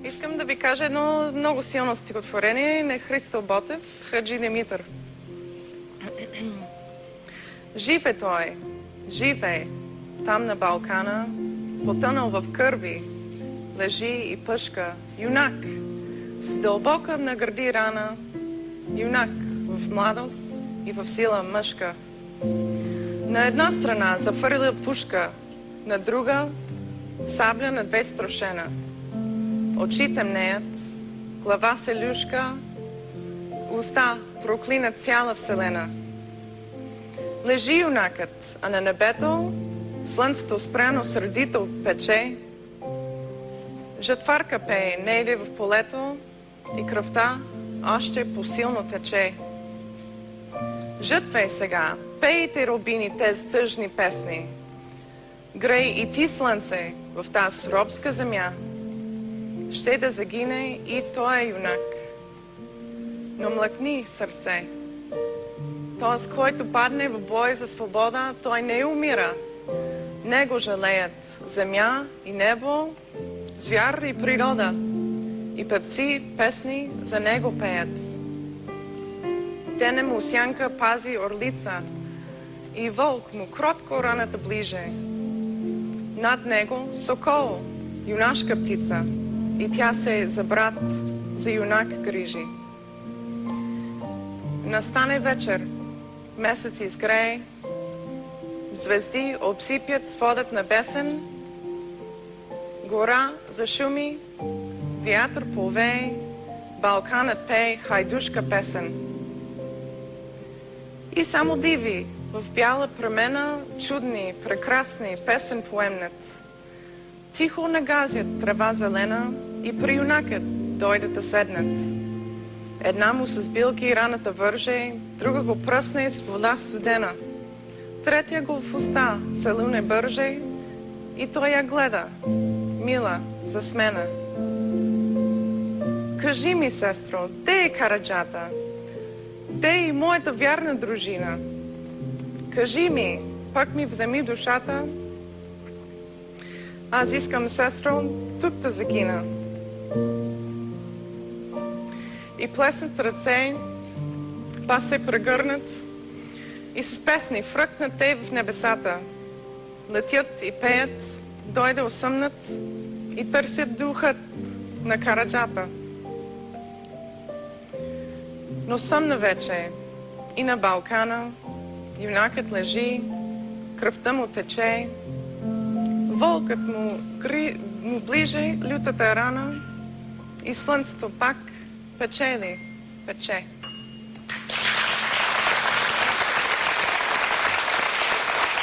Искам да ви кажа едно много силно стихотворение на Христо Ботев, Хаджи Димитър. Жив е той, жив е, там на Балкана, потънал в кърви, лежи и пъшка, юнак, с дълбока на гърди рана, юнак в младост и в сила мъжка. На една страна зафърля пушка, на друга сабля на две строшена. Очи темнеят, глава се люшка, уста проклина цяла вселена. Лежи юнакът, а на небето слънцето спряно сърдито пече. Жатварка пее, не иде в полето и кръвта още посилно тече. Жътвай сега, пейте, робини, тези тъжни песни. Грей и ти, слънце, в тази робска земя. Ще да загине и той е юнак. Но млъкни, сърце. Този, който падне в бой за свобода, той не умира. Него жалеят земя и небо, звяр и природа. И певци песни за него пеят. Денем му сянка пази орлица и вълк му кротко раната ближе. Над него сокол, юнашка птица, и тя се за брат, за юнак грижи. Настане вечер, месец изгрее, звезди обсипят сводът небесен, гора зашуми, вятър повее, Балканът пее хайдушка песен. И само диви, в бяла премена, чудни, прекрасни песен поемнат. Тихо нагазят трава зелена и при юнакът дойдат да седнат. Една му с билки раната върже, друга го пръсне с вода студена. Третия го в уста целуне бърже и той я гледа, мила, засмена. Кажи ми, сестро, де е Караджата? Де е и моята вярна дружина? Кажи ми, пък ми вземи душата. Аз искам, сестро, тук да загина. И плеснат ръце, па се прегърнат и с песни фръкнат те в небесата. Летят и пеят, дойде осъмнат и търсят духът на Караджата. Но съмна вече и на Балкана, юнакът лежи, кръвта му тече, вълкът му ближе лютата рана и слънцето пак печели, пече.